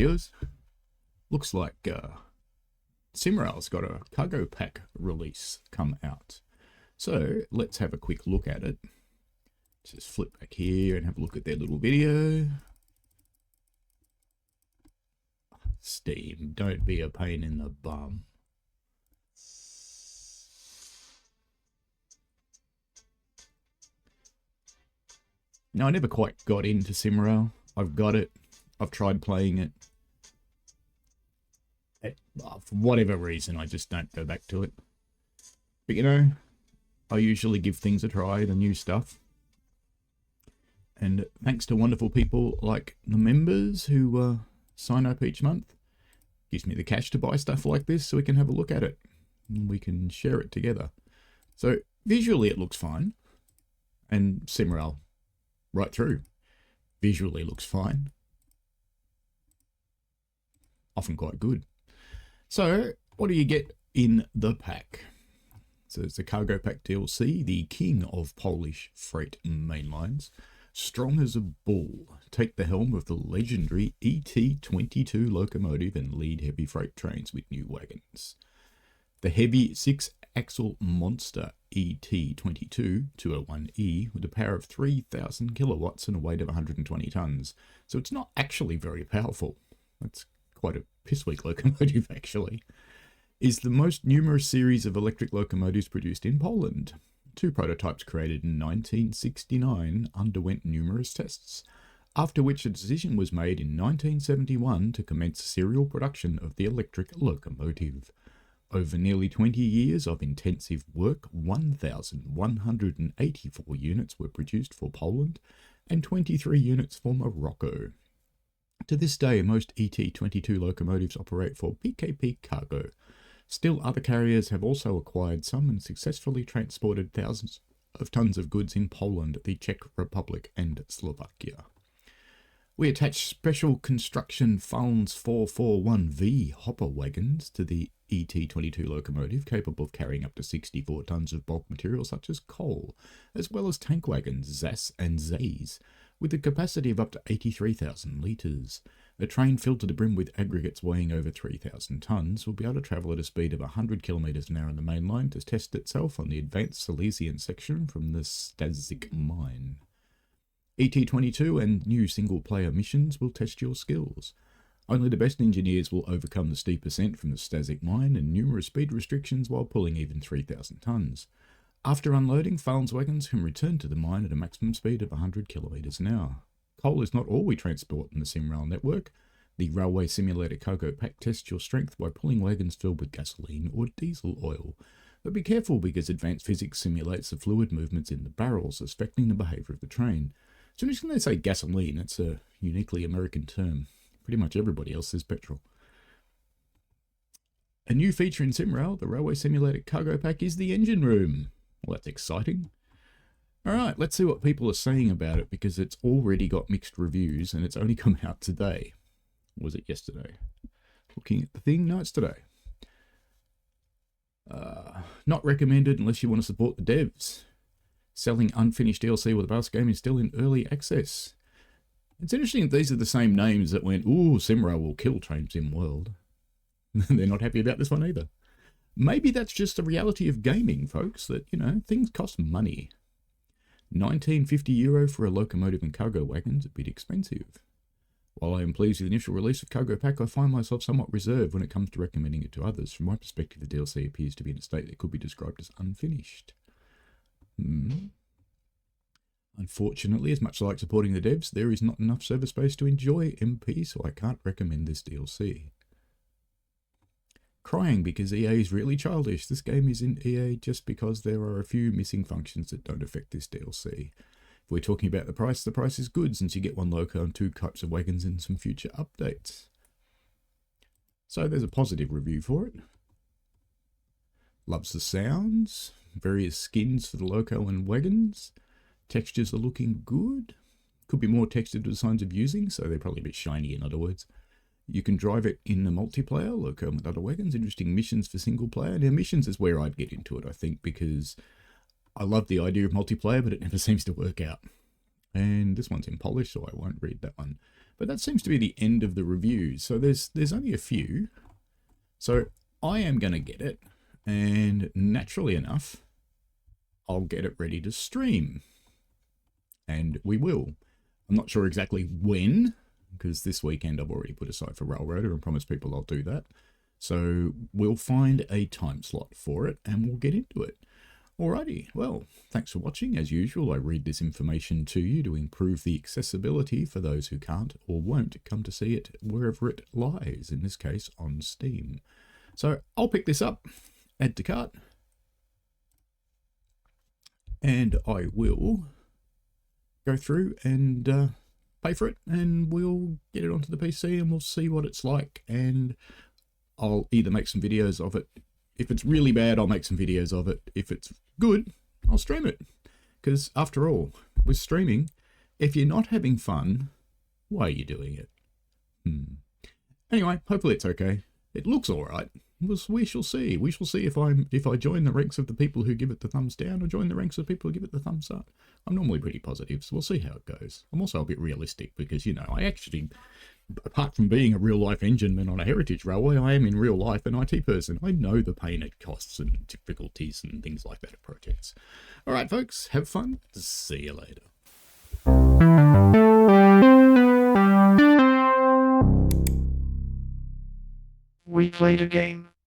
videos. Looks like Simrail's got a cargo pack release come out. So let's have a quick look at it. Just flip back here and have a look at their little video. Steam, don't be a pain in the bum. Now, I never quite got into Simrail. I've got it. I've tried playing it. For whatever reason, I just don't go back to it. But you know, I usually give things a try, the new stuff. And thanks to wonderful people like the members who sign up each month, gives me the cash to buy stuff like this so we can have a look at it. And we can share it together. So visually it looks fine. And Simrail, right through, visually looks fine. Often quite good. So what do you get in the pack? So it's the Cargo Pack DLC, the king of Polish freight mainlines. Strong as a bull, take the helm of the legendary ET22 locomotive and lead heavy freight trains with new wagons. The heavy 6-axle monster ET22 201E with a power of 3,000 kilowatts and a weight of 120 tons. So it's not actually very powerful. That's quite a pissweak locomotive actually. Is the most numerous series of electric locomotives produced in Poland. Two prototypes created in 1969 underwent numerous tests, after which a decision was made in 1971 to commence serial production of the electric locomotive. Over nearly 20 years of intensive work, 1,184 units were produced for Poland and 23 units for Morocco. To this day, most ET22 locomotives operate for PKP cargo. Still, other carriers have also acquired some and successfully transported thousands of tons of goods in Poland, the Czech Republic, and Slovakia. We attach special construction Falns 441V hopper wagons to the ET22 locomotive, capable of carrying up to 64 tons of bulk material such as coal, as well as tank wagons ZAS and ZAYS, with a capacity of up to 83,000 litres. A train filled to the brim with aggregates weighing over 3,000 tonnes will be able to travel at a speed of 100 kilometres an hour on the main line to test itself on the advanced Silesian section from the Stasic mine. ET22 and new single-player missions will test your skills. Only the best engineers will overcome the steep ascent from the Stasic mine and numerous speed restrictions while pulling even 3,000 tonnes. After unloading, Falns wagons can return to the mine at a maximum speed of 100 kilometres an hour. Coal is not all we transport in the Simrail network. The Railway Simulator Cargo Pack tests your strength by pulling wagons filled with gasoline or diesel oil. But be careful because advanced physics simulates the fluid movements in the barrels, affecting the behaviour of the train. So I'm just going to say gasoline, it's a uniquely American term. Pretty much everybody else says petrol. A new feature in Simrail, the Railway Simulator Cargo Pack, is the engine room. Well, that's exciting. Alright, let's see what people are saying about it, because it's already got mixed reviews and it's only come out today. Or was it yesterday? Looking at the thing, no, it's today. Not recommended unless you want to support the devs. Selling unfinished DLC with a bus game is still in early access. It's interesting that these are the same names that went, ooh, Simrail will kill Train Sim World. They're not happy about this one either. Maybe that's just the reality of gaming, folks, that, you know, things cost money. €19.50 for a locomotive and cargo wagon's a bit expensive. While I am pleased with the initial release of Cargo Pack, I find myself somewhat reserved when it comes to recommending it to others. From my perspective, the DLC appears to be in a state that could be described as unfinished. Unfortunately, as much as I like supporting the devs, there is not enough server space to enjoy MP, so I can't recommend this DLC. Crying because EA is really childish. This game is in EA just because there are a few missing functions that don't affect this DLC. If we're talking about the price is good since you get one loco and two types of wagons in some future updates. So there's a positive review for it. Loves the sounds. Various skins for the loco and wagons. Textures are looking good. Could be more textured designs of using, so they're probably a bit shiny in other words. You can drive it in the multiplayer, loco with other wagons. Interesting missions for single player. Now missions is where I'd get into it, I think, because I love the idea of multiplayer, but it never seems to work out. And this one's in Polish, so I won't read that one. But that seems to be the end of the reviews. So there's only a few. So I am going to get it, and naturally enough, I'll get it ready to stream. And we will. I'm not sure exactly when, because this weekend I've already put aside for Railroader and promised people I'll do that. So we'll find a time slot for it, and we'll get into it. Alrighty, well, thanks for watching. As usual, I read this information to you to improve the accessibility for those who can't or won't come to see it wherever it lies, in this case on Steam. So I'll pick this up, add to cart, and I will go through and pay for it, and we'll get it onto the PC and we'll see what it's like, and I'll either make some videos of it. If it's really bad, I'll make some videos of it. If it's good, I'll stream it. Because after all, with streaming, if you're not having fun, why are you doing it? Anyway, hopefully it's okay. It looks all right. We shall see. We shall see if I join the ranks of the people who give it the thumbs down or join the ranks of people who give it the thumbs up. I'm normally pretty positive, so we'll see how it goes. I'm also a bit realistic because, you know, I actually, apart from being a real-life engineman on a heritage railway, I am in real life an IT person. I know the pain it costs and difficulties and things like that at projects. All right, folks, have fun. See you later. We played a game.